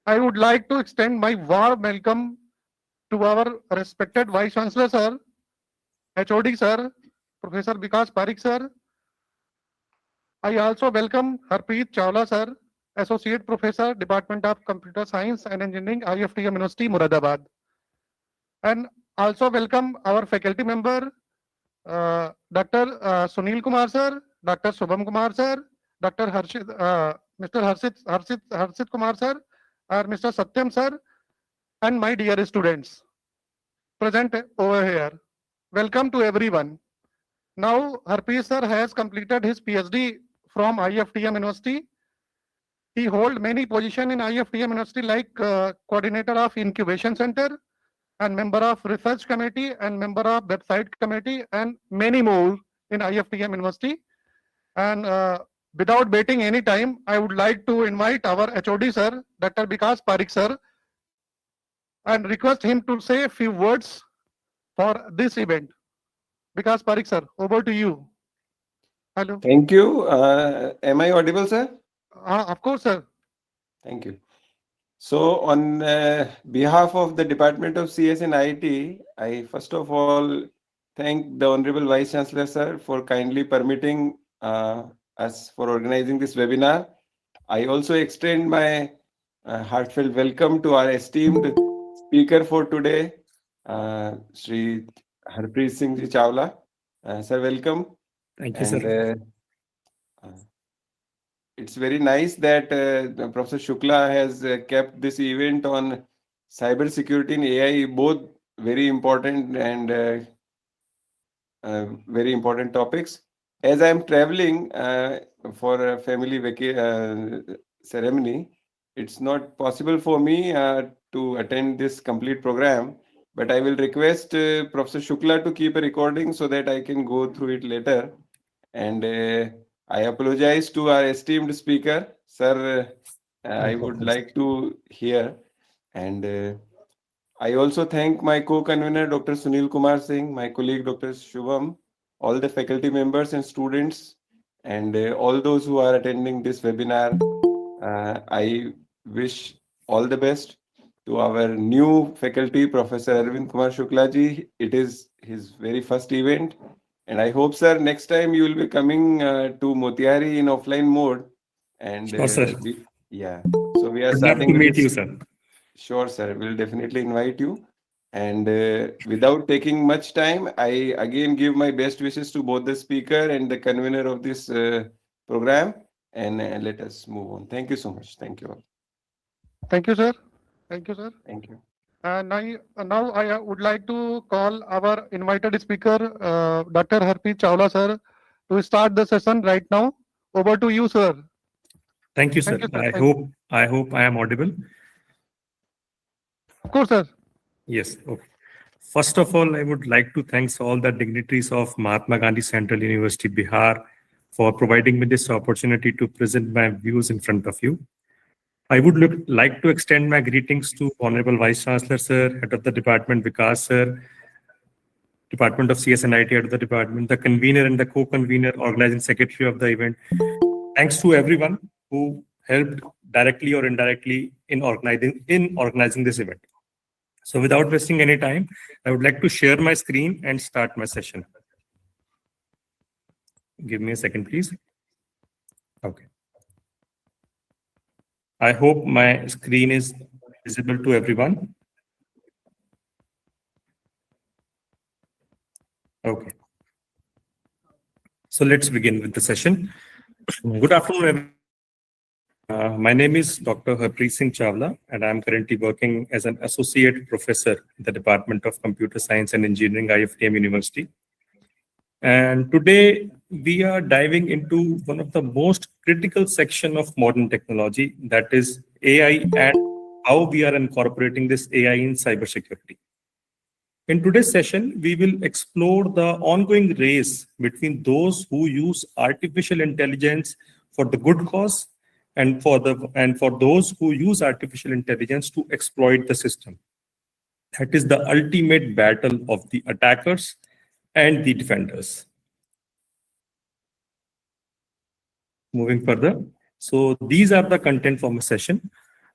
I would like to extend my warm welcome to our respected Vice Chancellor, sir, HOD, sir, Professor Vikas Parikh, sir. I also welcome Harpreet Chawla, sir, Associate Professor, Department of Computer Science and Engineering, IFTM University, Muradabad. And also welcome our faculty member, Dr. Sunil Kumar, sir, Dr. Shubham Kumar, sir, Dr. Mr. Harshit Kumar, sir, or Mr. Satyam, sir, and my dear students present over here. Welcome to everyone. Now, Harpreet sir has completed his PhD from IFTM University. He holds many positions in IFTM University like coordinator of incubation center and member of research committee and member of website committee and many more in IFTM University. And without waiting any time, I would like to invite our HOD sir, Dr. Vikas Parikh sir, and request him to say a few words for this event. Vikas Parikh sir, over to you. Hello. Thank you. Am I audible, sir? Of course, sir. Thank you. So, on behalf of the Department of CS and IT, I first of all thank the Honorable Vice Chancellor, sir, for kindly permitting us for organizing this webinar. I also extend my heartfelt welcome to our esteemed speaker for today, Sri Harpreet Singh Ji Chawla. Sir, welcome. Thank you, sir. It's very nice that Professor Shukla has kept this event on cybersecurity and AI, both very important and very important topics. As I am traveling for a family ceremony, it's not possible for me to attend this complete program, but I will request Professor Shukla to keep a recording so that I can go through it later. And I apologize to our esteemed speaker, sir. I would like to hear, and I also thank my co-convener, Dr. Sunil Kumar Singh, my colleague, Dr. Shubham, all the faculty members and students, and all those who are attending this webinar. I wish all the best to our new faculty, Professor Arvind Kumar Shukla ji. It is his very first event. And I hope, sir, next time you will be coming to Motiari in offline mode. And sure, sir. Yeah. So we are I'd starting love to meet you, sir. Sure, sir. We'll definitely invite you. And without taking much time, I again give my best wishes to both the speaker and the convener of this program. And let us move on. Thank you so much. Thank you all. Thank you, sir. Thank you, sir. Thank you. Now I would like to call our invited speaker, Dr. Harpreet Chawla, sir, to start the session right now. Over to you, sir. Thank you, sir. I hope I am audible. Of course, sir. Yes. Okay. First of all, I would like to thank all the dignitaries of Mahatma Gandhi Central University, Bihar, for providing me this opportunity to present my views in front of you. I would like to extend my greetings to Honorable Vice Chancellor, sir, Head of the Department, Vikas, sir, Department of CS and IT, Head of the Department, the convener and the co-convener, organizing secretary of the event. Thanks to everyone who helped directly or indirectly in organizing this event. So without wasting any time, I would like to share my screen and start my session. Give me a second, please. Okay. I hope my screen is visible to everyone. Okay. So let's begin with the session. Good afternoon, everyone. My name is Dr. Harpreet Singh Chawla, and I'm currently working as an associate professor in the Department of Computer Science and Engineering, IFTM University. And today we are diving into one of the most critical section of modern technology, that is AI, and how we are incorporating this AI in cybersecurity. In today's session, we will explore the ongoing race between those who use artificial intelligence for the good cause and for those who use artificial intelligence to exploit the system. That is the ultimate battle of the attackers and the defenders. Moving further. So these are the content for my session.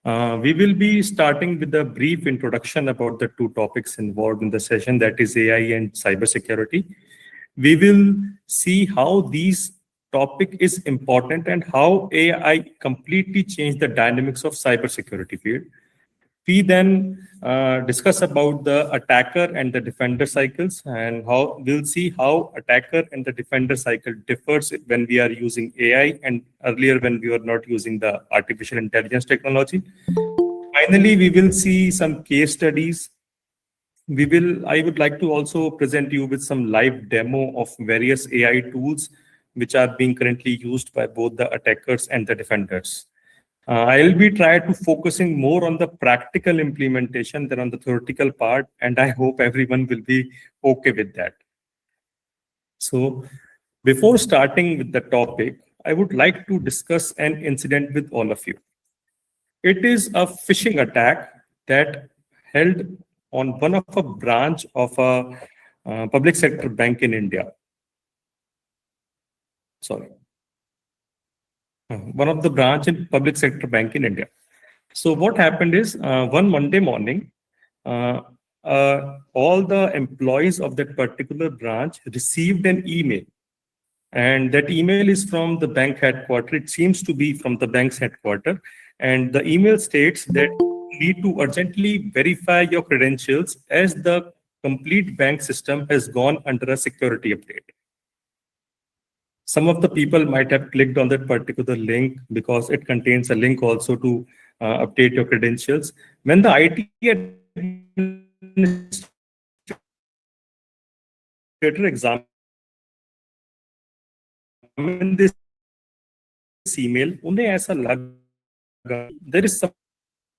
We will be starting with a brief introduction about the two topics involved in the session, that is AI and cybersecurity. We will see how these topic is important and how AI completely changed the dynamics of cybersecurity field. We then discuss about the attacker and the defender cycles, and how we'll see how attacker and the defender cycle differs when we are using AI and earlier when we were not using the artificial intelligence technology. Finally, we will see some case studies. I would like to also present you with some live demo of various AI tools which are being currently used by both the attackers and the defenders. I'll be trying to focusing more on the practical implementation than on the theoretical part, and I hope everyone will be okay with that. So before starting with the topic, I would like to discuss an incident with all of you. It is a phishing attack that held on one of a branch of a public sector bank in India. Sorry. One of the branch in public sector bank in India. So what happened is one Monday morning, all the employees of that particular branch received an email, and that email is from the bank headquarters. It seems to be from the bank's headquarters, and the email states that you need to urgently verify your credentials as the complete bank system has gone under a security update. Some of the people might have clicked on that particular link because it contains a link also to update your credentials. When the IT administrator examined this email, there is some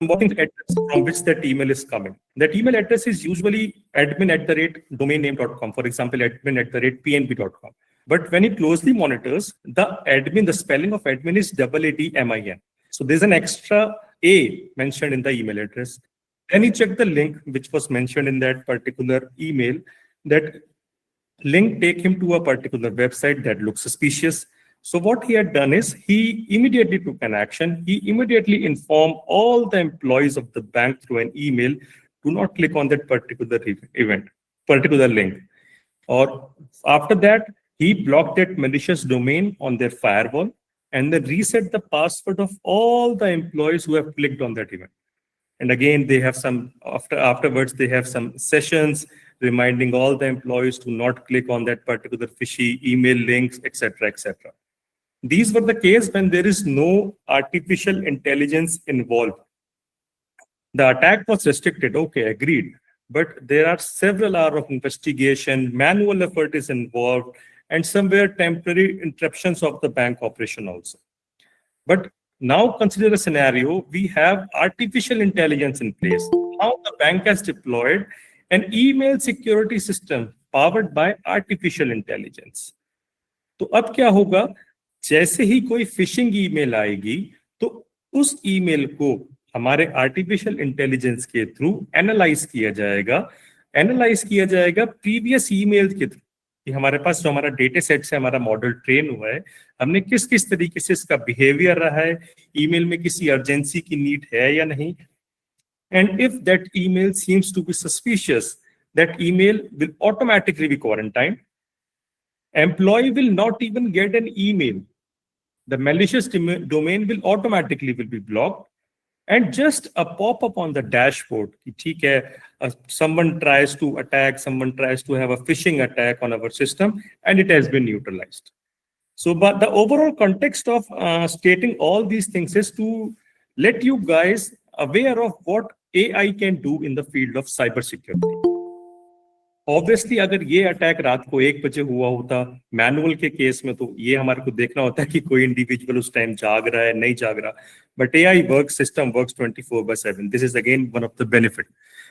address from which that email is coming. That email address is usually admin@domainname.com, for example, admin@pnb.com. But when it closely monitors, the spelling of admin is AADMIN. So there's an extra A mentioned in the email address. Then he checked the link which was mentioned in that particular email. That link take him to a particular website that looks suspicious. So what he had done is he immediately took an action. He immediately informed all the employees of the bank through an email, do not click on that particular link. Or after that, he blocked that malicious domain on their firewall and then reset the password of all the employees who have clicked on that event. And again, they have some, afterwards, they have some sessions reminding all the employees to not click on that particular fishy email links, etc., etc. These were the case when there is no artificial intelligence involved. The attack was restricted, okay, agreed. But there are several hours of investigation, manual effort is involved, and somewhere temporary interruptions of the bank operation also. But now consider a scenario, we have artificial intelligence in place. Now the bank has deployed an email security system powered by artificial intelligence. तो अब क्या होगा, जैसे ही कोई phishing email आएगी तो उस email को हमारे आर्टिफिशियल इंटेलिजेंस के थ्रू एनालाइज किया जाएगा प्रीवियस ईमेल के थ्रू कि हमारे पास जो हमारा डेटा सेट से हमारा मॉडल ट्रेन हुआ है, हमने किस किस तरीके से इसका बिहेवियर रहा है, ईमेल में किसी अर्जेंसी की नीड है या नहीं. And if that email seems to be suspicious, that email will automatically be quarantined. Employee will not even get an email. The malicious domain will automatically be blocked. And just a pop-up on the dashboard, someone tries to attack, someone tries to have a phishing attack on our system, and it has been neutralized. So, but the overall context of stating all these things is to let you guys aware of what AI can do in the field of cybersecurity. Obviously, अगर ये attack रात को 1 बजे हुआ होता manual के case में, तो ये हमारे को देखना होता है कि कोई इंडिविजुअल उस टाइम जाग रहा है नहीं जाग रहा. But AI works, system works 24/7. This is again one of the benefit.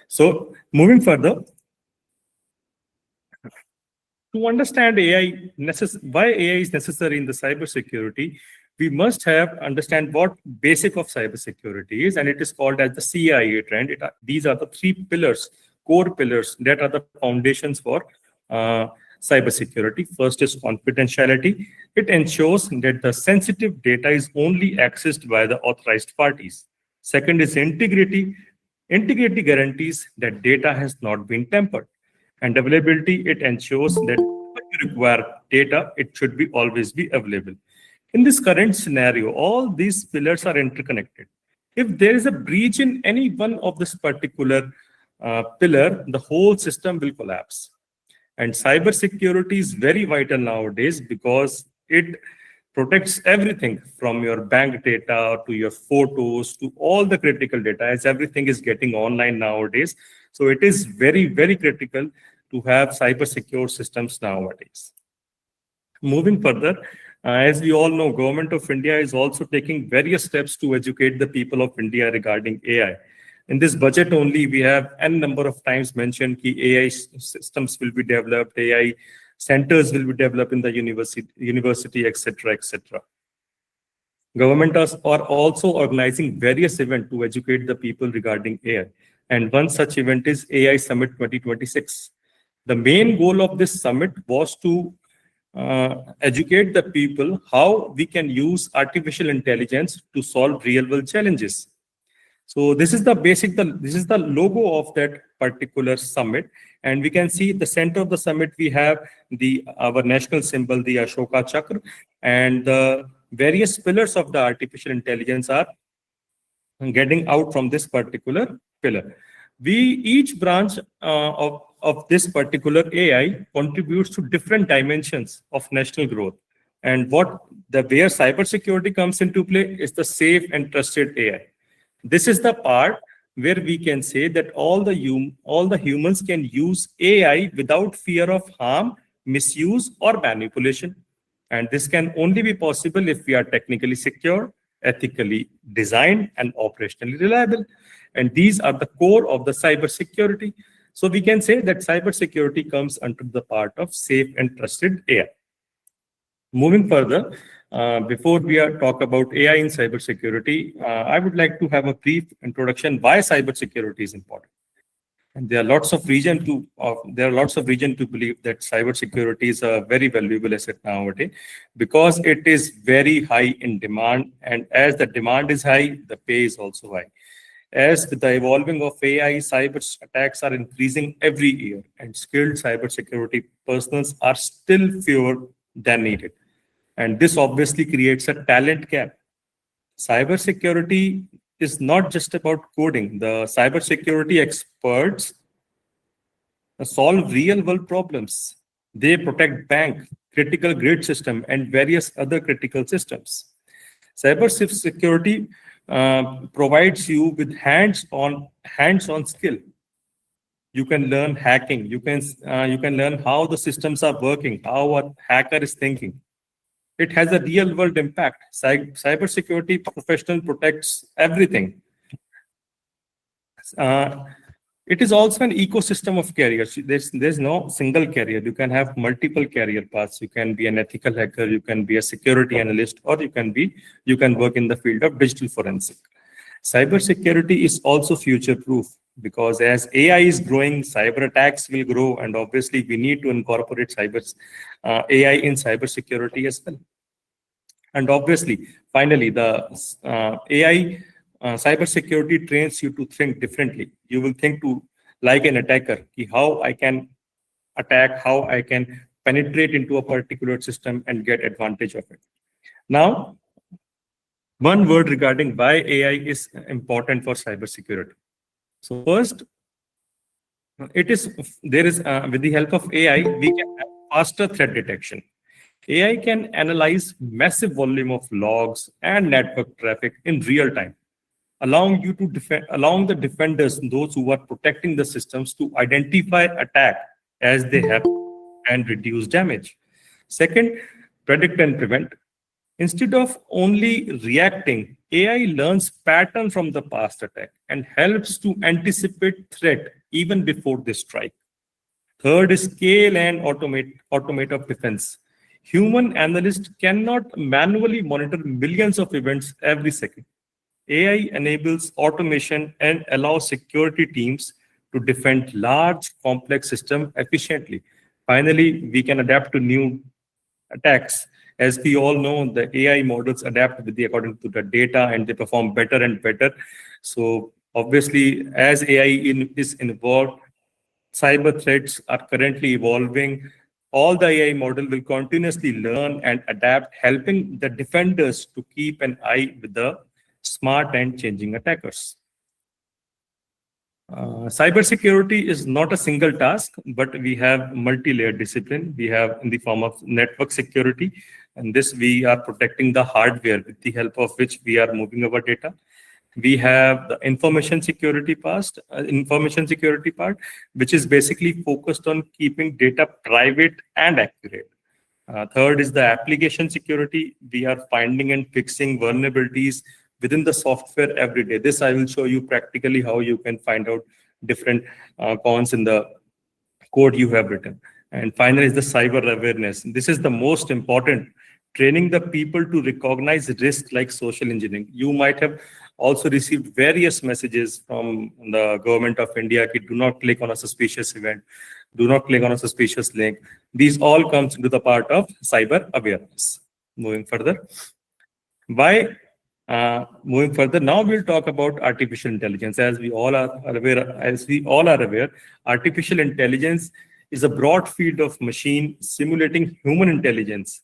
So moving further, to understand AI, why AI is necessary in the cybersecurity, we must understand what basic of cybersecurity is, and it is called as the CIA trend. These are the 3 pillars, core pillars that are the foundations for cybersecurity. First is confidentiality. It ensures that the sensitive data is only accessed by the authorized parties. Second is integrity. Integrity guarantees that data has not been tampered. And availability, it ensures that when you require data, it should be always be available. In this current scenario, all these pillars are interconnected. If there is a breach in any one of this particular pillar, the whole system will collapse. And cybersecurity is very vital nowadays because it protects everything from your bank data to your photos to all the critical data, as everything is getting online nowadays. So it is very, very critical to have cyber secure systems nowadays. Moving further, as we all know, Government of India is also taking various steps to educate the people of India regarding AI. In this budget only, we have n number of times mentioned that AI systems will be developed, AI centers will be developed in the university, etc., etc. Government are also organizing various events to educate the people regarding AI. And one such event is AI Summit 2026. The main goal of this summit was to educate the people how we can use artificial intelligence to solve real-world challenges. So this is the this is the logo of that particular summit. And we can see the center of the summit, we have our national symbol, the Ashoka Chakra, and the various pillars of the artificial intelligence are getting out from this particular pillar. Each branch of this particular AI contributes to different dimensions of national growth. And where cybersecurity comes into play is the safe and trusted AI. This is the part where we can say that all the humans can use AI without fear of harm, misuse, or manipulation. And this can only be possible if we are technically secure, ethically designed, and operationally reliable. And these are the core of the cybersecurity. So we can say that cybersecurity comes under the part of safe and trusted AI. Moving further, before we talk about AI in cybersecurity, I would like to have a brief introduction why cybersecurity is important. And there are lots of reason to believe that cybersecurity is a very valuable asset nowadays because it is very high in demand, and as the demand is high, the pay is also high. As with the evolving of AI, cyber attacks are increasing every year, and skilled cybersecurity personnel are still fewer than needed. And this obviously creates a talent gap. Cybersecurity is not just about coding. The cybersecurity experts solve real-world problems. They protect bank, critical grid system, and various other critical systems. Cybersecurity provides you with hands-on skill. You can learn hacking. You can learn how the systems are working, how a hacker is thinking. It has a real-world impact. Cybersecurity professional protects everything. It is also an ecosystem of careers. There's no single career. You can have multiple career paths. You can be an ethical hacker. You can be a security analyst, or you can work in the field of digital forensic. Cybersecurity is also future-proof because as AI is growing, cyber attacks will grow, and obviously we need to incorporate AI in cybersecurity as well. And obviously, finally, the AI cybersecurity trains you to think differently. You will think like an attacker, how I can attack, how I can penetrate into a particular system and get advantage of it. Now, one word regarding why AI is important for cybersecurity. So first, with the help of AI, we can have faster threat detection. AI can analyze massive volume of logs and network traffic in real time, allowing the defenders, those who are protecting the systems, to identify attack as they happen and reduce damage. Second, predict and prevent. Instead of only reacting, AI learns pattern from the past attack and helps to anticipate threat even before they strike. Third is scale and automate of defense. Human analysts cannot manually monitor millions of events every second. AI enables automation and allows security teams to defend large, complex systems efficiently. Finally, we can adapt to new attacks. As we all know, the AI models adapt according to the data, and they perform better and better. So obviously, as AI is involved, cyber threats are currently evolving. All the AI model will continuously learn and adapt, helping the defenders to keep an eye with the smart and changing attackers. Cybersecurity is not a single task, but we have multi-layered discipline. We have in the form of network security, and this we are protecting the hardware with the help of which we are moving our data. We have the information security part, which is basically focused on keeping data private and accurate. Third is the application security. We are finding and fixing vulnerabilities within the software every day. This I will show you practically how you can find out different cons in the code you have written. And finally is the cyber awareness. This is the most important, training the people to recognize risk like social engineering. You might have also received various messages from the government of India, do not click on a suspicious event, do not click on a suspicious link. These all comes into the part of cyber awareness. Moving further. Moving further, now we'll talk about artificial intelligence. As we all are aware, artificial intelligence is a broad field of machine simulating human intelligence.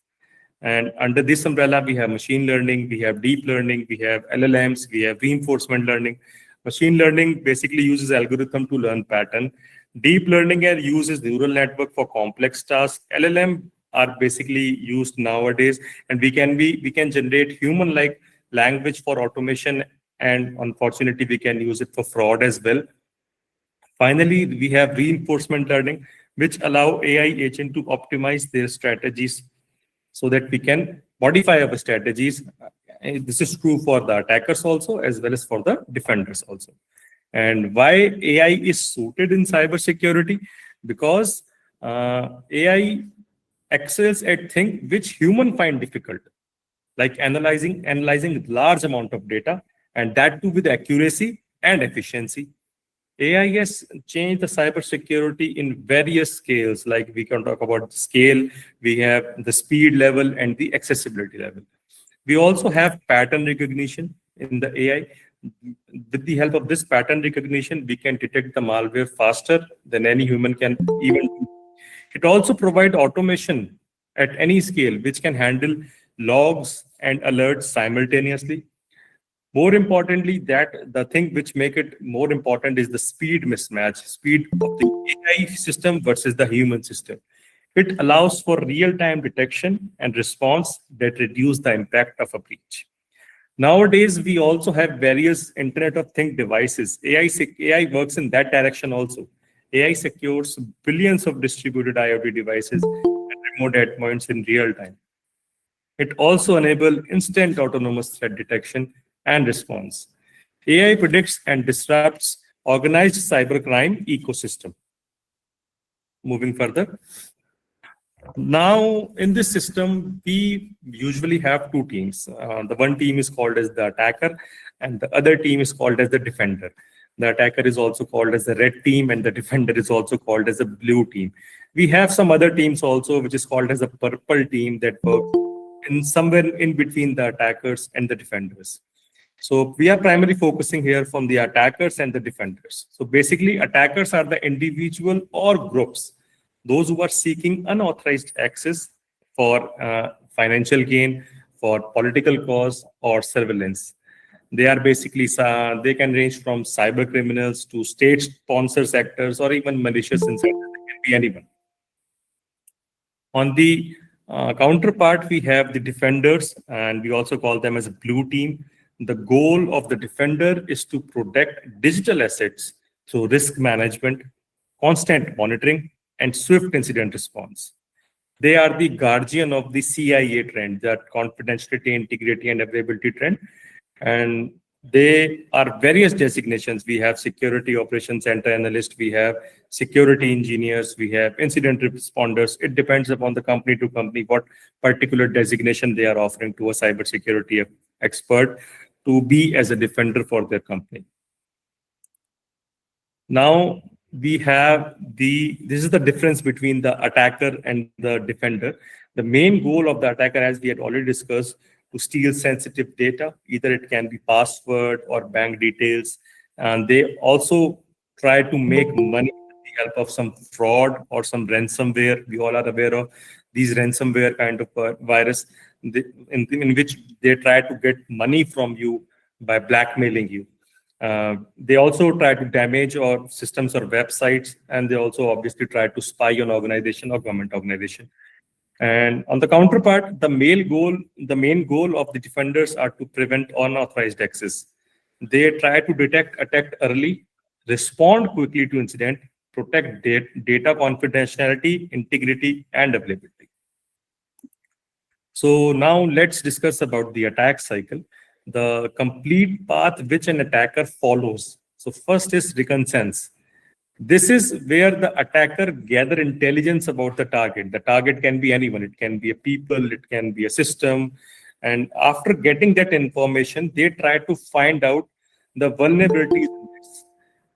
And under this umbrella, we have machine learning, we have deep learning, we have LLMs, we have reinforcement learning. Machine learning basically uses algorithm to learn pattern. Deep learning uses neural network for complex tasks. LLM are basically used nowadays, and we can generate human-like language for automation, and unfortunately, we can use it for fraud as well. Finally, we have reinforcement learning, which allow AI agent to optimize their strategies so that we can modify our strategies. This is true for the attackers also, as well as for the defenders also. And why AI is suited in cybersecurity? Because AI excels at things which human find difficult, like analyzing large amount of data, and that too with accuracy and efficiency. AI has changed the cybersecurity in various scales. Like we can talk about scale, we have the speed level and the accessibility level. We also have pattern recognition in the AI. With the help of this pattern recognition, we can detect the malware faster than any human can even do. It also provides automation at any scale, which can handle logs and alerts simultaneously. More importantly, that the thing which make it more important is the speed mismatch, speed of the AI system versus the human system. It allows for real-time detection and response that reduce the impact of a breach. Nowadays, we also have various Internet of Things devices. AI works in that direction also. AI secures billions of distributed IoT devices and remote endpoints in real time. It also enables instant autonomous threat detection and response. AI predicts and disrupts organized cybercrime ecosystem. Moving further. Now, in this system, we usually have two teams. The one team is called as the attacker, and the other team is called as the defender. The attacker is also called as the red team, and the defender is also called as the blue team. We have some other teams also, which is called as the purple team, that works in somewhere in between the attackers and the defenders. So we are primarily focusing here from the attackers and the defenders. So basically, attackers are the individual or groups, those who are seeking unauthorized access for financial gain, for political cause, or surveillance. They are basically, they can range from cyber criminals to state sponsors actors, or even malicious insiders. It can be anyone. On the counterpart, we have the defenders, and we also call them as a blue team. The goal of the defender is to protect digital assets through risk management, constant monitoring, and swift incident response. They are the guardian of the CIA trend, that confidentiality, integrity, and availability trend. And they are various designations. We have security operations center analyst, we have security engineers, we have incident responders. It depends upon the company to company what particular designation they are offering to a cybersecurity expert to be as a defender for their company. Now we have this is the difference between the attacker and the defender. The main goal of the attacker, as we had already discussed, to steal sensitive data. Either it can be password or bank details. And they also try to make money with the help of some fraud or some ransomware. We all are aware of these ransomware kind of virus in which they try to get money from you by blackmailing you. They also try to damage our systems or websites, and they also obviously try to spy on organization or government organization. And on the counterpart, the main goal of the defenders are to prevent unauthorized access. They try to detect attack early, respond quickly to incident, protect data confidentiality, integrity, and availability. So now let's discuss about the attack cycle, the complete path which an attacker follows. So first is reconnaissance. This is where the attacker gather intelligence about the target. The target can be anyone. It can be a people, it can be a system. And after getting that information, they try to find out the vulnerabilities.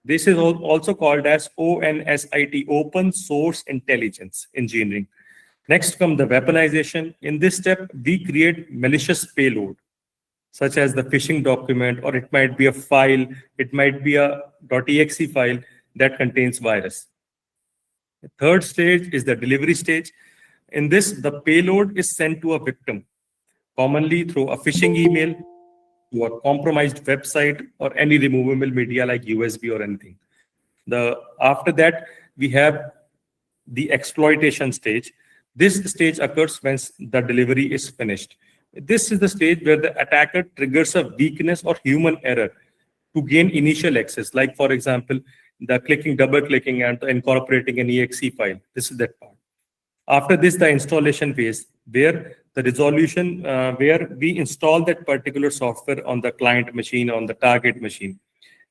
This is also called as ONSIT, Open Source Intelligence Engineering. Next comes the weaponization. In this step, we create malicious payload, such as the phishing document, or it might be a file, it might be a .exe file that contains virus. The third stage is the delivery stage. In this, the payload is sent to a victim, commonly through a phishing email, to a compromised website, or any removable media like USB or anything. After that, we have the exploitation stage. This stage occurs when the delivery is finished. This is the stage where the attacker triggers a weakness or human error to gain initial access, like, for example, the double clicking and incorporating an exe file. This is that part. After this, the installation phase, where the resolution, where we install that particular software on the client machine, on the target machine,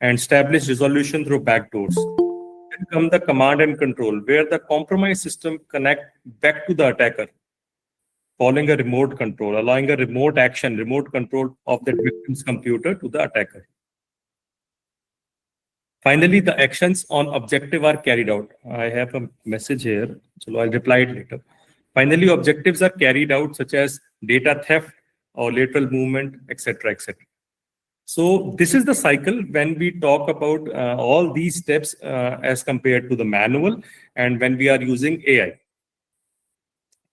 and establish resolution through backdoors. Then come the command and control, where the compromised system connect back to the attacker, following a remote control, allowing a remote action, remote control of that victim's computer to the attacker. Finally, the actions on objective are carried out. I have a message here, so I'll reply it later. Finally, objectives are carried out, such as data theft or lateral movement, etc., etc. So this is the cycle when we talk about all these steps as compared to the manual and when we are using AI.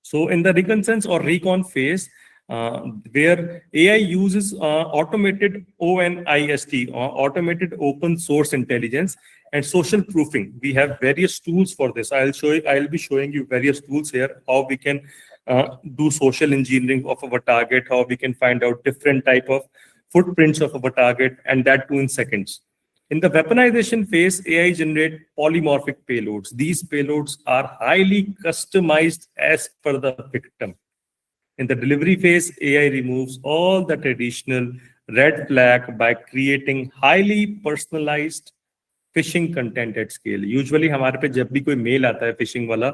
So in the reconnaissance or recon phase, where AI uses automated ONIST, automated open source intelligence, and social proofing. We have various tools for this. I'll be showing you various tools here, how we can do social engineering of our target, how we can find out different type of footprints of our target, and that too in seconds. In the weaponization phase, AI generate polymorphic payloads. These payloads are highly customized as per the victim. In the delivery phase, AI removes all the traditional red flag by creating highly personalized phishing content at scale. Usually हमारे पे जब भी कोई mail आता है phishing वाला,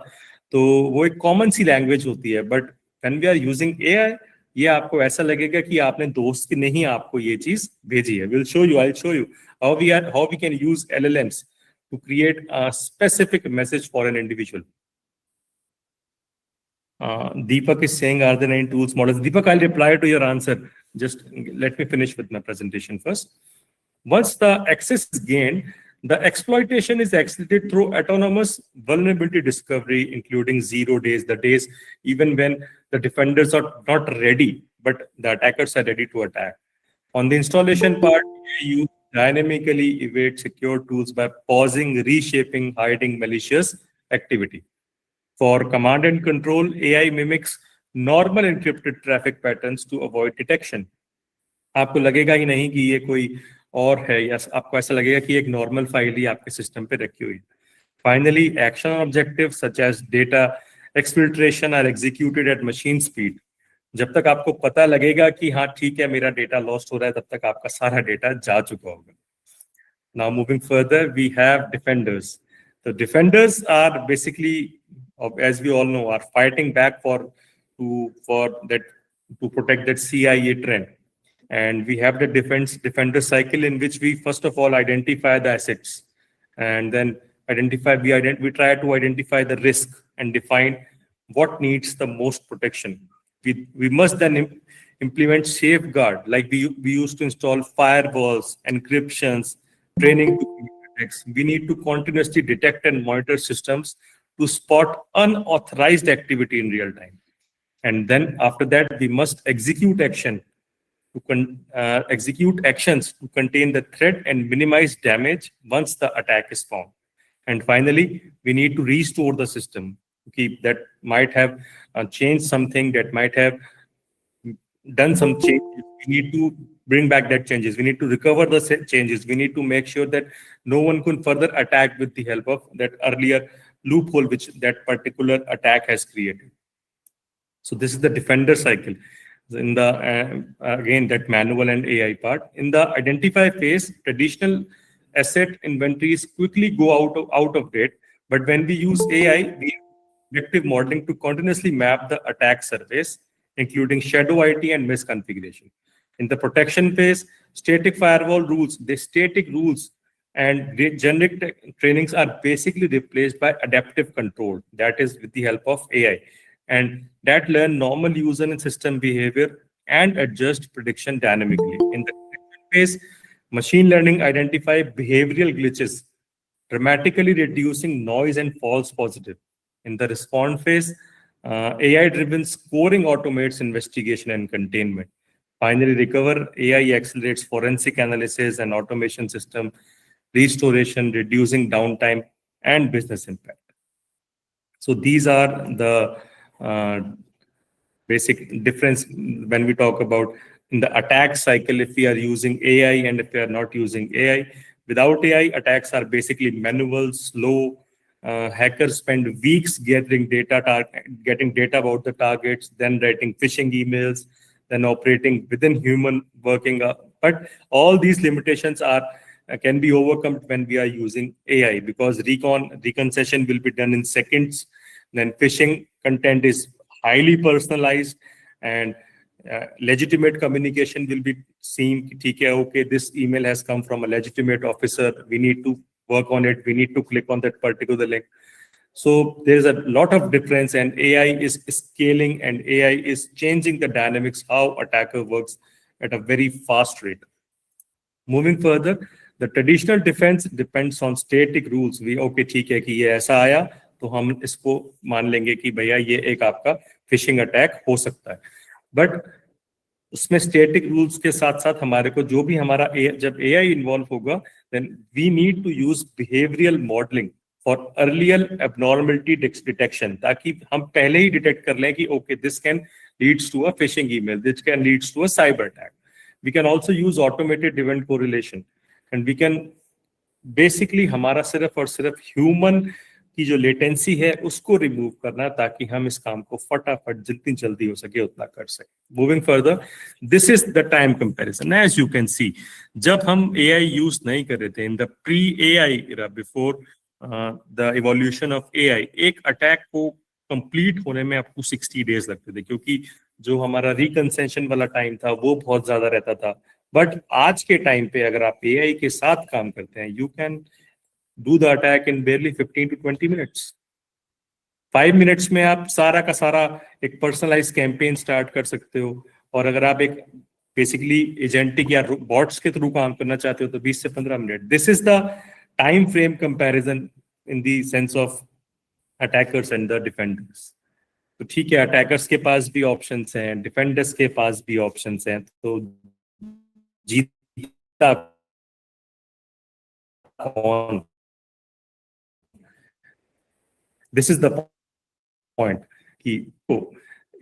तो वो एक common सी language होती है. But when we are using AI, ये आपको ऐसा लगेगा कि आपने दोस्त की नहीं आपको ये चीज भेजी है. I'll show you how we can use LLMs to create a specific message for an individual. Deepak is saying, are there any tools, models? Deepak, I'll reply to your answer. Just let me finish with my presentation first. Once the access is gained, the exploitation is executed through autonomous vulnerability discovery, including 0 days, the days even when the defenders are not ready, but the attackers are ready to attack. On the installation part, you dynamically evade secure tools by pausing, reshaping, hiding malicious activity. For command and control, AI mimics normal encrypted traffic patterns to avoid detection. आपको लगेगा ही नहीं कि ये कोई और है, या आपको ऐसा लगेगा कि एक नॉर्मल फाइल ही आपके सिस्टम पे रखी हुई है. Finally, action objectives such as data exfiltration are executed at machine speed. जब तक आपको पता लगेगा कि हाँ ठीक है मेरा डेटा लॉस्ट हो रहा है, तब तक आपका सारा डेटा जा चुका होगा. Now moving further, we have defenders. The defenders are basically, as we all know, are fighting back to protect that CIA trend. And we have the defender cycle, in which we first of all identify the assets, and then we try to identify the risk and define what needs the most protection. We must then implement safeguard, like we used to install firewalls, encryptions, training to attacks. We need to continuously detect and monitor systems to spot unauthorized activity in real time. And then after that, we must execute execute actions to contain the threat and minimize damage once the attack is found. And finally, we need to restore the system. Okay, that might have changed something, that might have done some changes. We need to bring back that changes. We need to recover the changes. We need to make sure that no one can further attack with the help of that earlier loophole which that particular attack has created. So this is the defender cycle. In the again, that manual and AI part. In the identify phase, traditional asset inventories quickly go out of date. But when we use AI, we predictive modeling to continuously map the attack surface, including shadow IT and misconfiguration. In the protection phase, static firewall rules, the static rules and generic trainings are basically replaced by adaptive control. That is with the help of AI. And that learn normal user and system behavior and adjust prediction dynamically. In the protection phase, machine learning identify behavioral glitches, dramatically reducing noise and false positive. In the response phase, AI-driven scoring automates investigation and containment. Finally, recover AI accelerates forensic analysis and automation system restoration, reducing downtime and business impact. So these are the basic difference when we talk about in the attack cycle, if we are using AI and if we are not using AI. Without AI, attacks are basically manual, slow. Hackers spend weeks getting data about the targets, then writing phishing emails, then operating within human working. But all these limitations are can be overcome when we are using AI, because recon session will be done in seconds. Then phishing content is highly personalized, and legitimate communication will be seen. Okay, this email has come from a legitimate officer. We need to work on it. We need to click on that particular link. So there's a lot of difference, and AI is scaling, and AI is changing the dynamics how attacker works at a very fast rate. Moving further, the traditional defense depends on static rules. We okay, ठीक है कि ये ऐसा आया तो हम इसको मान लेंगे कि भैया ये एक आपका फिशिंग अटैक हो सकता है. बट उसमें स्टैटिक रूल्स के साथ साथ हमारे को जो भी हमारा जब AI इन्वॉल्व होगा, then we need to use behavioural modelling for earlier abnormality detection, ताकि हम पहले ही डिटेक्ट कर लें कि okay this can leads to a phishing email, this can leads to a cyber attack. We can also use automated event correlation, and we can basically हमारा सिर्फ और सिर्फ ह्यूमन की जो लेटेंसी है उसको रिमूव करना, ताकि हम इस काम को फटाफट जितनी जल्दी हो सके उतना कर सके. Moving further, this is the time comparison. As you can see, जब हम AI यूज नहीं कर रहे थे in the pre AI era, before the evolution of AI, एक अटैक को कंप्लीट होने में आपको 60 डेज लगते थे, क्योंकि जो हमारा रिकंसेशन वाला टाइम था वो बहुत ज्यादा रहता था. बट आज के टाइम पे अगर आप AI के साथ काम करते हैं, you can do the attack in बेयरली 15 to 20 minutes. 5 minutes में आप सारा का सारा एक पर्सनलाइज कैंपेन स्टार्ट कर सकते हो. और अगर आप एक बेसिकली एजेंटिक या बॉट्स के थ्रू काम करना चाहते हो तो 20 से 15 minute. This is the time frame comparison in the sense of attackers and the defenders. तो ठीक है, अटैकर्स के पास भी ऑप्शंस हैं, डिफेंडर्स के पास भी ऑप्शंस हैं, तो जीता कौन? दिस इज द पॉइंट कि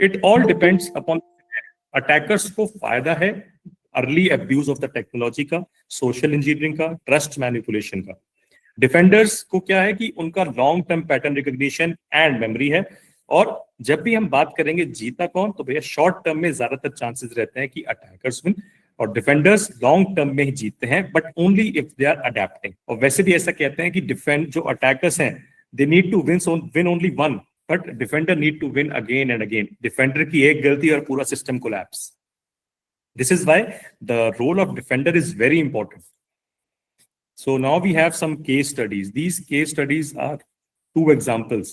it all depends upon attackers को फायदा है early abuse of the technology का, सोशल इंजीनियरिंग का, ट्रस्ट मैनिपुलेशन का. डिफेंडर्स को क्या है कि उनका long term pattern recognition and memory है. और जब भी हम बात करेंगे जीता कौन, तो भैया शॉर्ट टर्म में ज्यादातर चांसेस रहते हैं कि अटैकर्स विन, और डिफेंडर्स लॉन्ग टर्म में ही जीतते हैं, but only if they are adapting. और वैसे भी ऐसा कहते हैं कि डिफेंड जो अटैकर्स हैं, they need to win only one, but defender need to win again and again. Defender की एक गलती और पूरा system collapse. This is why the role of defender is very important. So now we have some case studies. These case studies are two examples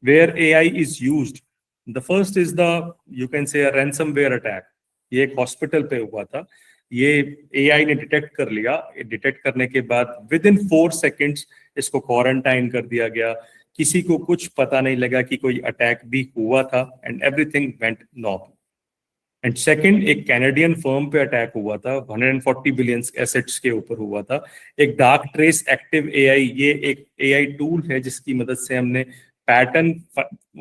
where AI is used The first is the, you can say, a ransomware attack. ये एक hospital पे हुआ था. ये AI ने detect कर लिया. Detect करने के बाद विद इन 4 सेकेंड्स इसको क्वारंटाइन कर दिया गया. किसी को कुछ पता नहीं लगा कि कोई अटैक भी हुआ था, and everything went normal. And second, एक कैनेडियन फर्म पे अटैक हुआ था, 140 बिलियन एसेट्स के ऊपर हुआ था. एक डार्क ट्रेस एक्टिव AI, ये एक AI टूल है जिसकी मदद से हमने पैटर्न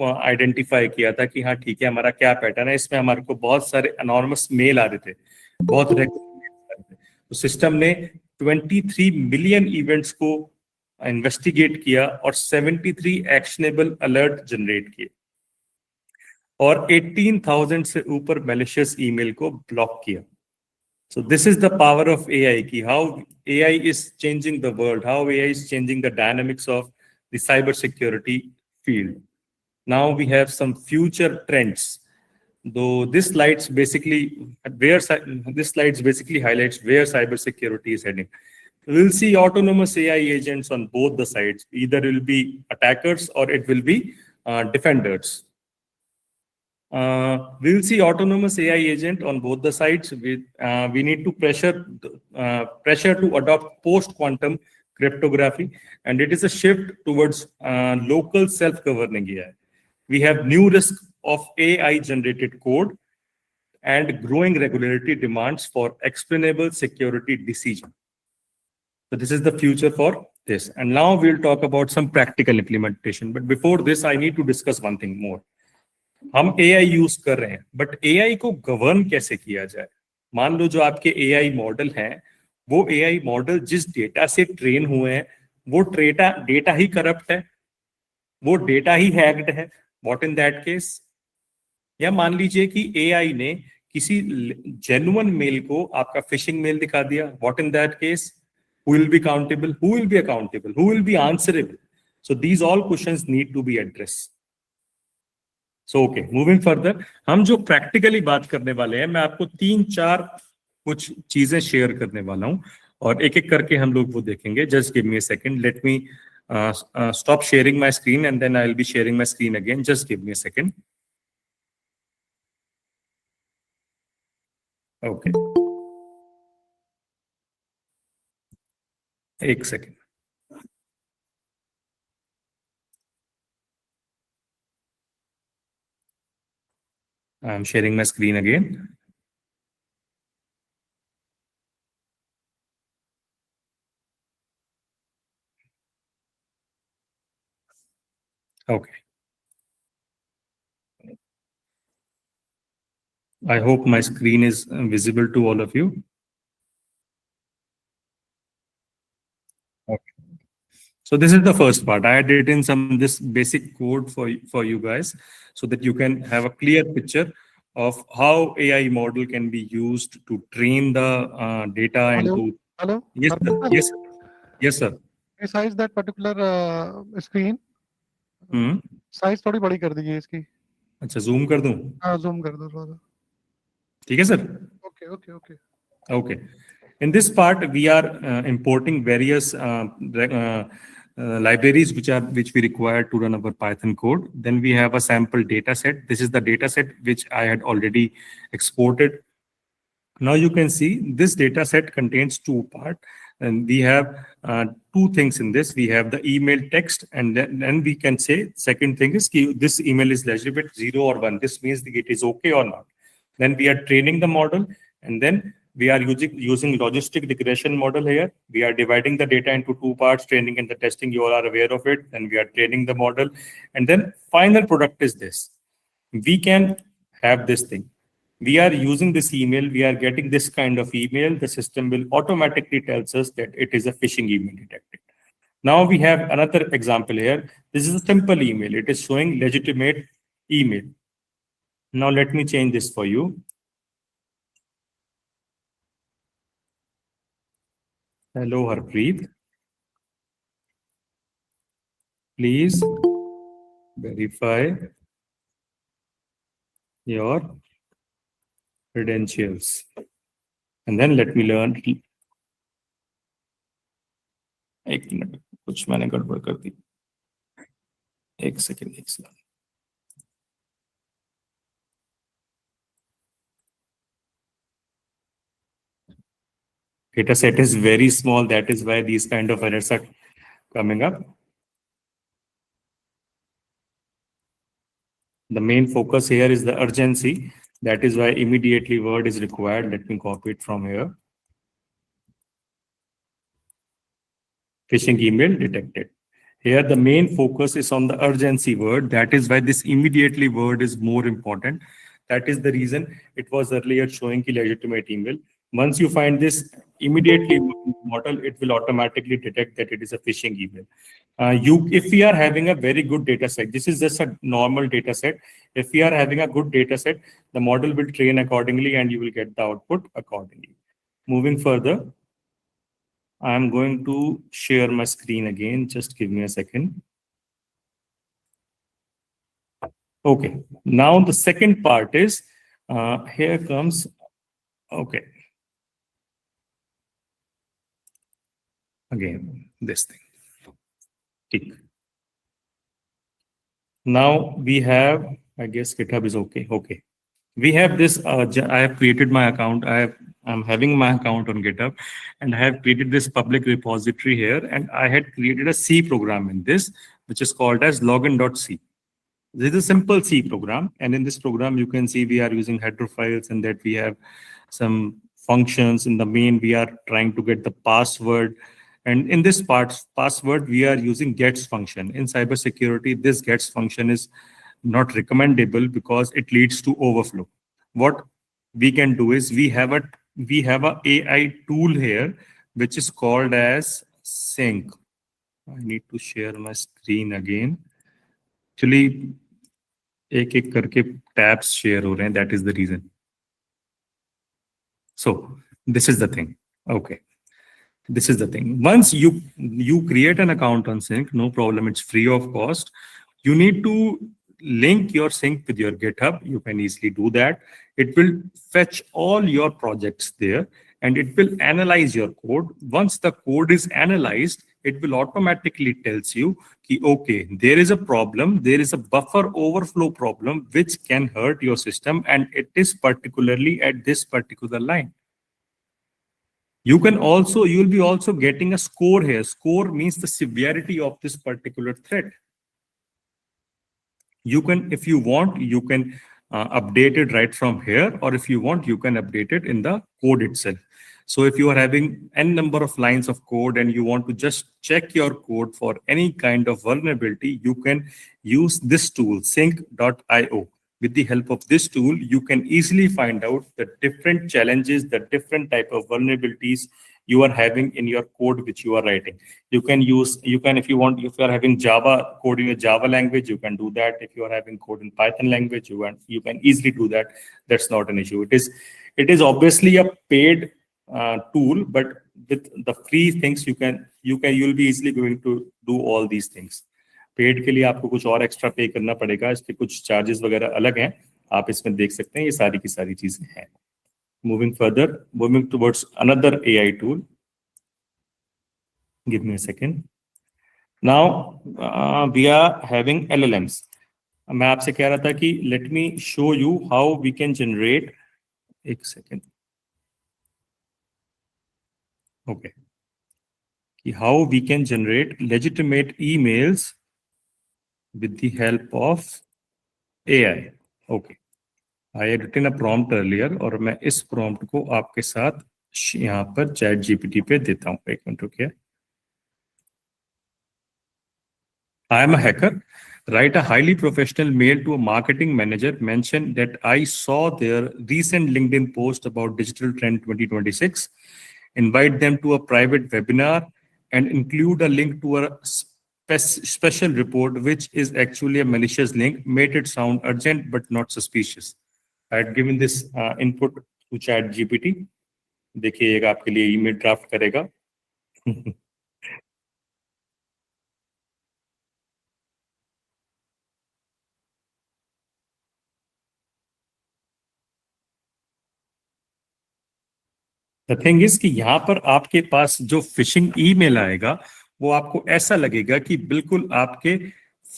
आइडेंटिफाई किया था कि हाँ ठीक है, हमारा क्या पैटर्न है. इसमें हमारे को बहुत सारे अनॉर्मस मेल आ रहे थे, बहुत रेगुलर. तो सिस्टम ने 23 मिलियन इवेंट्स को इन्वेस्टिगेट किया और 73 एक्शनेबल अलर्ट जनरेट किए और 18,000 से ऊपर मैलिशियस ईमेल को ब्लॉक किया. So this is the power of AI, ki how AI is changing the world, how AI is changing the dynamics of the cybersecurity field. Now we have some future trends. Though this slides basically highlights where cybersecurity is heading. We'll see autonomous AI agents on both the sides. Either it will be attackers or it will be defenders. We'll see autonomous AI agent on both the sides. We need to pressure to adopt post-quantum cryptography, and it is a shift towards local self-governing AI. We have new risk of AI-generated code and growing regulatory demands for explainable security decision. So this is the future for this. And now we'll talk about some practical implementation. But before this, I need to discuss one thing more. हम AI use कर रहे हैं, but AI को govern कैसे किया जाए. मान लो जो आपके AI मॉडल हैं, वो AI मॉडल जिस डेटा से ट्रेन हुए हैं, वो डेटा ही करप्ट है, वो डेटा ही हैक्ड है. What in that case? या मान लीजिए कि AI ने किसी जेन्युइन मेल को आपका फिशिंग मेल दिखा दिया. What in that case? Who will be accountable? Who will be accountable? Who will be answerable? So these all questions need to be addressed. So okay, moving further, हम जो practically बात करने वाले हैं, मैं आपको 3-4 कुछ चीजें शेयर करने वाला हूं और एक एक करके हम लोग वो देखेंगे. Just give me a second, let me stop sharing my screen and then I'll be sharing my screen again. Just give me a second. Okay. एक second. I'm sharing my screen again. Okay. I hope my screen is visible to all of you. Okay. So this is the first part. I had written this basic code for you guys so that you can have a clear picture of how AI model can be used to train the data and Hello? to. Hello? Yes, sir. Yes, sir. Yes, sir. Resize that particular screen. Size थोड़ी बड़ी कर दीजिए इसकी. अच्छा, zoom कर दूं? हाँ, zoom कर दो थोड़ा. ठीक है sir. Okay okay okay. Okay. In this part, we are importing various libraries which we require to run our Python code. Then we have a sample data set. This is the data set which I had already exported. Now you can see this data set contains 2 parts, and we have 2 things in this. We have the email text, and then we can say second thing is this email is legible 0 or 1. This means it is okay or not. Then we are training the model, and then we are using logistic regression model here. We are dividing the data into 2 parts, training and the testing. You all are aware of it. Then we are training the model, and then final product is this. We can have this thing. We are using this email. We are getting this kind of email. The system will automatically tells us that it is a phishing email detected. Now we have another example here. This is a simple email. It is showing legitimate email. Now let me change this for you. Hello, Harpreet. Please verify your credentials. And then let me learn. एक minute, कुछ मैंने गड़बड़ कर दी. एक second. data set is very small. That is why these kind of errors are coming up. The main focus here is the urgency. That is why immediately word is required. Let me copy it from here. Phishing email detected. Here, the main focus is on the urgency word. That is why this immediately word is more important. That is the reason it was earlier showing the legitimate email. Once you find this immediately model, it will automatically detect that it is a phishing email. If we are having a very good data set, this is just a normal data set. If we are having a good data set, the model will train accordingly and you will get the output accordingly. Moving further, I'm going to share my screen again. Just give me a second. Okay, now the second part is, here comes, okay. Again, this thing. Tick. Now we have, I guess GitHub is okay. Okay. We have this, I have created my account. I'm having my account on GitHub and I have created this public repository here, and I had created a C program in this, which is called as login.c. This is a simple C program, and in this program you can see we are using header files, and that we have some functions. In the main, we are trying to get the password, and in this password we are using gets function. In cybersecurity, this gets function is not recommendable because it leads to overflow. What we can do is we have a AI tool here which is called as sync. I need to share my screen again. Actually, एक करके tabs share हो रहे हैं. That is the reason. So this is the thing. Okay. This is the thing. Once you create an account on Sync, no problem. It's free of cost. You need to link your Sync with your GitHub. You can easily do that. It will fetch all your projects there and it will analyze your code. Once the code is analyzed, it will automatically tells you, okay, there is a problem. There is a buffer overflow problem which can hurt your system, and it is particularly at this particular line. You will be also getting a score here. Score means the severity of this particular threat. You can, if you want, you can update it right from here, or if you want, you can update it in the code itself. So if you are having n number of lines of code and you want to just check your code for any kind of vulnerability, you can use this tool, sync.io. With the help of this tool, you can easily find out the different challenges, the different type of vulnerabilities you are having in your code which you are writing. If you are having Java code in a Java language, you can do that. If you are having code in Python language, you can easily do that. That's not an issue. It is obviously a paid tool, but with the free things you'll be easily going to do all these things. Paid के लिए आपको कुछ और extra पे करना पड़ेगा, इसके कुछ चार्जेस वगैरह अलग हैं, आप इसमें देख सकते हैं, ये सारी की सारी चीजें हैं. Moving further, moving towards another AI tool. Give me a second. Now we are having LLMs. मैं आपसे कह रहा था कि let me show you how we can generate. एक second. Okay. How we can generate legitimate emails with the help of AI. Okay. I had written a prompt earlier, और मैं इस prompt को आपके साथ यहाँ पर ChatGPT पे देता हूँ. एक मिनट रुकिए. I am a hacker. Write a highly professional mail to a marketing manager. Mention that I saw their recent LinkedIn post about Digital Trend 2026. Invite them to a private webinar and include a link to a special report, which is actually a malicious link. Made it sound urgent but not suspicious. I had given this input to ChatGPT. देखिएगा आपके लिए email draft करेगा. The thing is कि यहाँ पर आपके पास जो phishing email आएगा वो आपको ऐसा लगेगा कि बिल्कुल आपके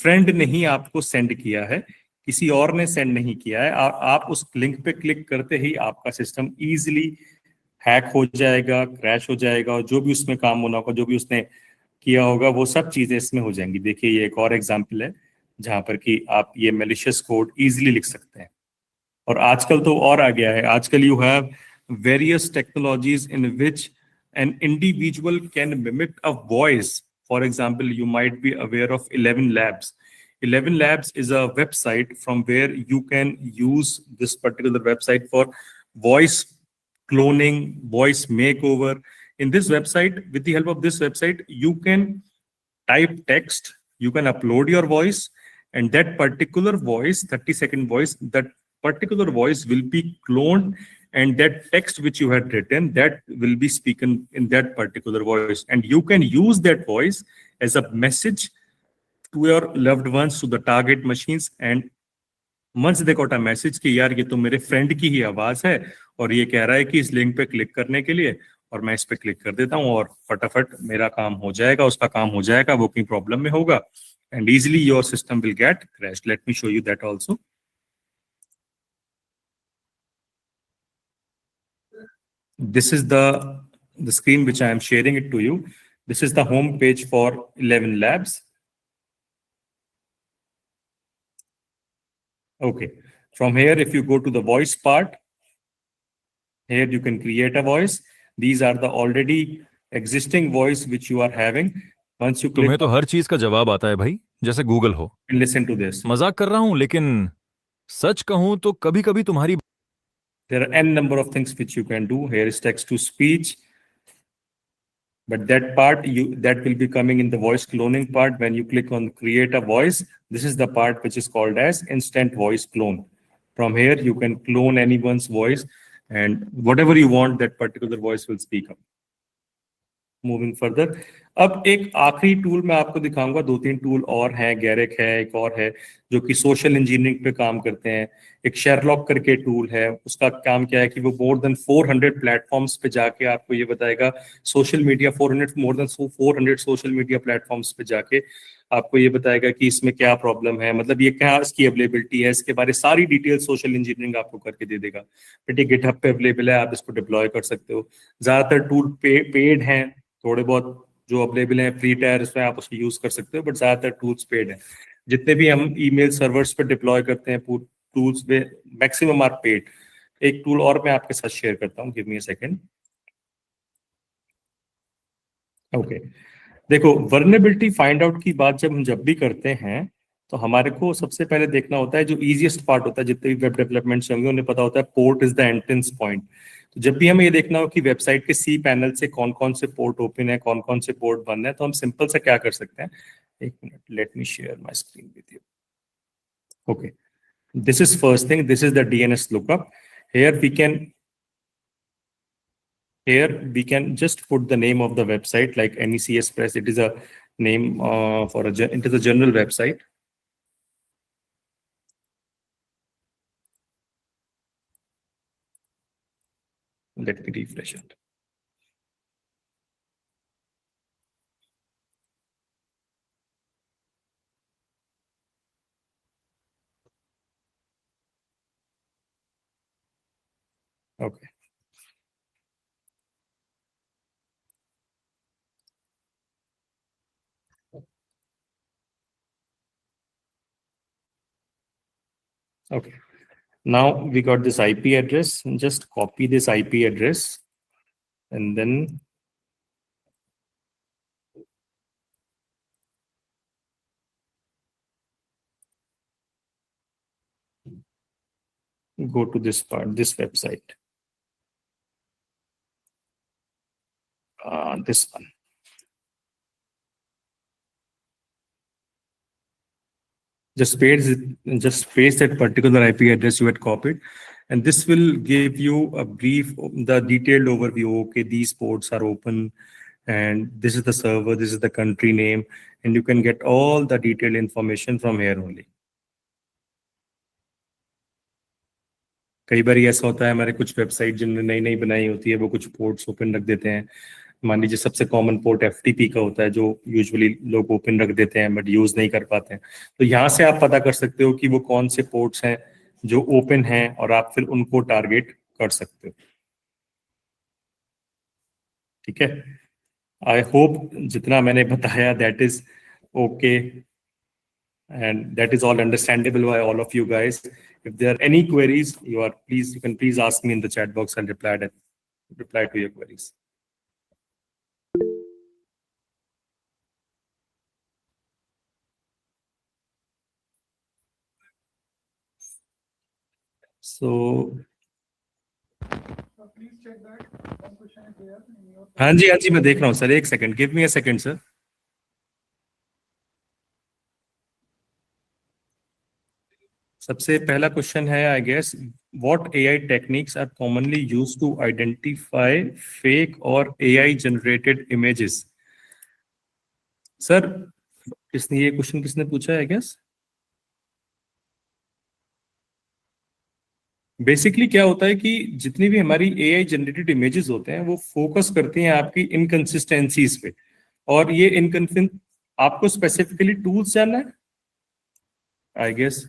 फ्रेंड ने ही आपको सेंड किया है, किसी और ने सेंड नहीं किया है. आप उस लिंक पे क्लिक करते ही आपका सिस्टम इजीली हैक हो जाएगा, क्रैश हो जाएगा, और जो भी उसमें काम होना होगा, जो भी उसने किया होगा, वो सब चीजें इसमें हो जाएंगी। देखिए ये एक और एग्जांपल है जहां पर कि आप ये मैलिशियस कोड इजीली लिख सकते हैं। और आजकल तो और आ गया है, आजकल you have various technologies in which an individual can mimic a voice. For example, you might be aware of 11 labs. 11 labs is a website from where you can use this particular website for voice cloning, voice makeover. In this website, with the help of this website, you can type text, you can upload your voice, and that particular voice, 30-second voice, that particular voice will be cloned, and that text which you had written, that will be spoken in that particular voice, and you can use that voice as a message to your loved ones, to the target machines. And once they got a message कि यार ये तो मेरे friend की ही आवाज है और ये कह रहा है कि इस लिंक पे क्लिक करने के लिए, और मैं इस पे क्लिक कर देता हूँ और फटाफट मेरा काम हो जाएगा, उसका काम हो जाएगा, वो कहीं प्रॉब्लम में होगा, and easily your system will get crash. Let me show you that also. This is the screen which I am sharing it to you. This is the home page for 11 labs. Okay, from here if you go to the voice part, here you can create a voice. These are the already existing voice which you are having. Once you तुम्हें click तो हर चीज का जवाब आता है भाई, जैसे Google हो। and listen to this, मजाक कर रहा हूं, लेकिन सच कहूं तो कभी कभी तुम्हारी there are n number of things which you can do. Here is text to speech, but that part that will be coming in the voice cloning part. When you click on create a voice, this is the part which is called as instant voice clone. From here you can clone anyone's voice, and whatever you want, that particular voice will speak up. Moving further, अब एक आखिरी tool मैं आपको दिखाऊंगा। 2-3 tool और हैं, गैरेक है, एक और है जो कि सोशल इंजीनियरिंग पे काम करते हैं। एक शेरलॉक करके टूल है, उसका काम क्या है कि वो मोर देन 400 प्लेटफॉर्म्स पे जाके आपको ये बताएगा, social media 400 more than 400 social media platforms पे जाके आपको ये बताएगा कि इसमें क्या प्रॉब्लम है, मतलब ये क्या इसकी अवेलेबिलिटी है, इसके बारे सारी डिटेल सोशल इंजीनियरिंग आपको करके दे देगा। बट ये गिटहब पे अवेलेबल है, आप इसको डिप्लॉय कर सकते हो। ज्यादातर टूल पेड हैं, थोड़े बहुत जो अवेलेबल है फ्री टायर, इसमें आप उसको यूज कर सकते हो, बट ज्यादातर टूल्स पेड है। जितने भी हम ईमेल सर्वर्स पे डिप्लॉय करते हैं टूल्स पे, मैक्सिमम आर पेड। एक टूल और मैं आपके साथ शेयर करता हूँ, give me a second. Okay, देखो वर्नेबिलिटी फाइंड आउट की बात जब भी करते हैं तो हमारे को सबसे पहले देखना होता है, जो इजीएस्ट पार्ट होता है, जितने भी वेब डेवलपमेंट होंगे उन्हें पता होता है port is the entrance point. तो जब भी हमें ये देखना हो कि वेबसाइट के सी पैनल से कौन कौन से पोर्ट ओपन है, कौन कौन से पोर्ट बंद है, तो हम सिंपल से क्या कर सकते हैं, एक minute, let me share my screen with you. Okay, this is first thing, this is the DNS lookup. Here we can just put the name of the website like NECS Press. It is a name it is a general website. Let me refresh it. Okay. Okay. Now we got this IP address. Just copy this IP address and then go to this part, this website. This one. Just paste that particular IP address you had copied, and this will give you a brief, the detailed overview. Okay, these ports are open, and this is the server, this is the country name, and you can get all the detailed information from here only. कई बार ऐसा होता है, हमारे कुछ website जिन्होंने नई नई बनाई होती है वो कुछ पोर्ट्स ओपन रख देते हैं। मान लीजिए सबसे कॉमन पोर्ट FTP का होता है जो यूजुअली लोग ओपन रख देते हैं बट यूज नहीं कर पाते हैं। तो यहाँ से आप पता कर सकते हो कि वो कौन से पोर्ट्स हैं जो ओपन हैं और आप फिर उनको टारगेट कर सकते हो। ठीक है, आई होप जितना मैंने बताया that is okay and that is all understandable by all of you guys. If there are any queries, you can please ask me in the chat box and reply to your queries. So Please check that one question is there in your. हाँ जी मैं देख रहा हूँ sir, एक second, give me a second sir. सबसे पहला question है, I guess, what AI techniques are commonly used to identify fake और एआई जनरेटेड इमेजेस. सर ये क्वेश्चन किसने पूछा है, आई गेस? बेसिकली क्या होता है कि जितनी भी हमारी एआई जनरेटेड इमेजेस होते हैं वो फोकस करती हैं आपकी इनकंसिस्टेंसीज पे, और ये आपको स्पेसिफिकली टूल्स जानना है, आई गेस.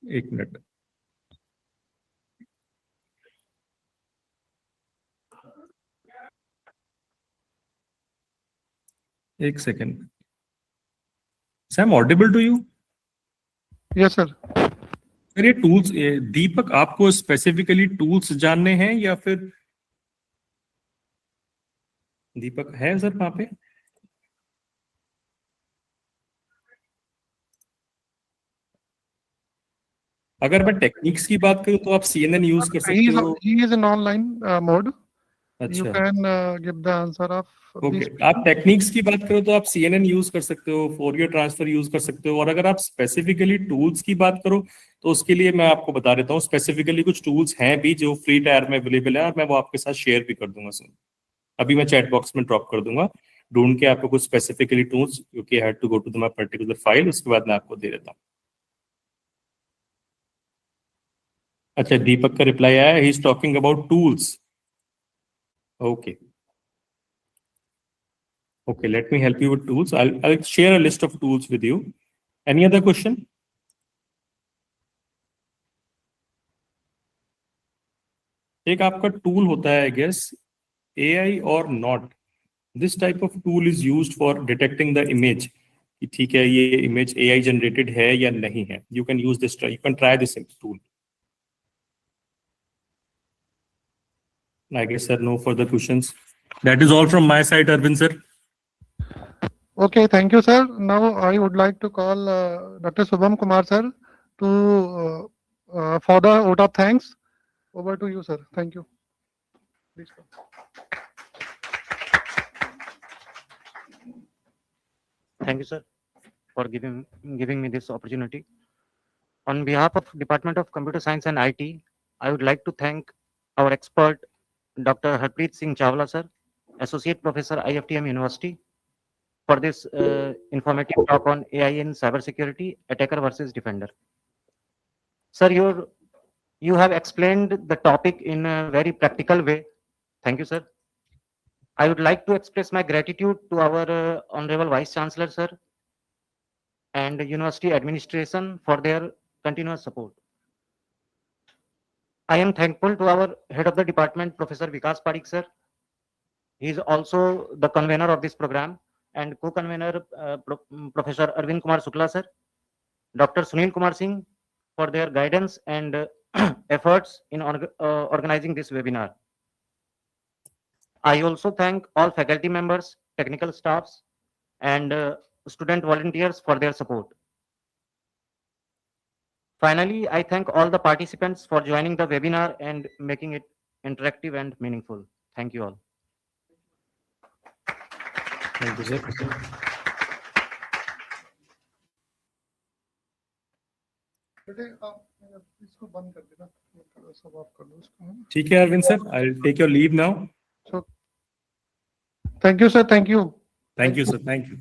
एक मिनट, एक second. Sir I am audible to you? Yes, sir. Sir ये टूल्स, दीपक आपको स्पेसिफिकली टूल्स जानने हैं या फिर दीपक है सर वहां पे? अगर मैं टेक्निक्स की बात करूं तो आप CNN यूज कर सकते हो. He is in online mode. You अच्छा, can give the answer of okay. these. आप टेक्निक्स की बात करो तो आप CNN यूज कर सकते हो, फोरियर ट्रांसफर यूज कर सकते हो, और अगर आप स्पेसिफिकली टूल्स की बात करो तो उसके लिए मैं आपको बता देता हूँ, स्पेसिफिकली कुछ टूल्स हैं भी जो फ्री टायर में अवेलेबल है, और मैं वो आपके साथ शेयर भी कर दूंगा सर. अभी मैं चैट बॉक्स में ड्रॉप कर दूंगा ढूंढ के आपको कुछ स्पेसिफिकली टूल्स, क्योंकि I had to go to my particular file, उसके बाद मैं आपको दे देता हूँ. अच्छा, दीपक का रिप्लाई आया, he is talking about tools. Okay, okay, let me help you with tools. I'll share a list of tools with you. Any other question? एक आपका टूल होता है, I guess, AI or not. This type of tool is used for detecting the image. कि ठीक है, ये image AI generated है या नहीं है. You can use this. You can try this tool. I guess, sir, no further questions. That is all from my side, Arvind sir. Okay, thank you, sir. Now I would like to call Dr. Subham Kumar, sir, to for the vote of thanks. Over to you, sir. Thank you. Please come. Thank you, sir, for giving me this opportunity. On behalf of Department of Computer Science and IT, I would like to thank our expert, Dr. Harpreet Singh Chawla, sir, Associate Professor, IFTM University, for this informative talk on AI in cybersecurity, attacker versus defender. Sir, you have explained the topic in a very practical way. Thank you, sir. I would like to express my gratitude to our Honorable Vice Chancellor, sir, and University administration for their continuous support. I am thankful to our head of the department, Professor Vikas Parikh, sir. He is also the convener of this program, and co-convener, Professor Arvind Kumar Shukla, sir, Dr. Sunil Kumar Singh, for their guidance and efforts in organizing this webinar. I also thank all faculty members, technical staffs, and student volunteers for their support. Finally, I thank all the participants for joining the webinar and making it interactive and meaningful. Thank you all. Thank you, sir. बेटे आप इसको बंद कर देना, सब of कर दो इसको. ठीक है Arvind sir, I'll take your leave now. So, thank you, sir. Thank you. Thank you, sir. Thank you.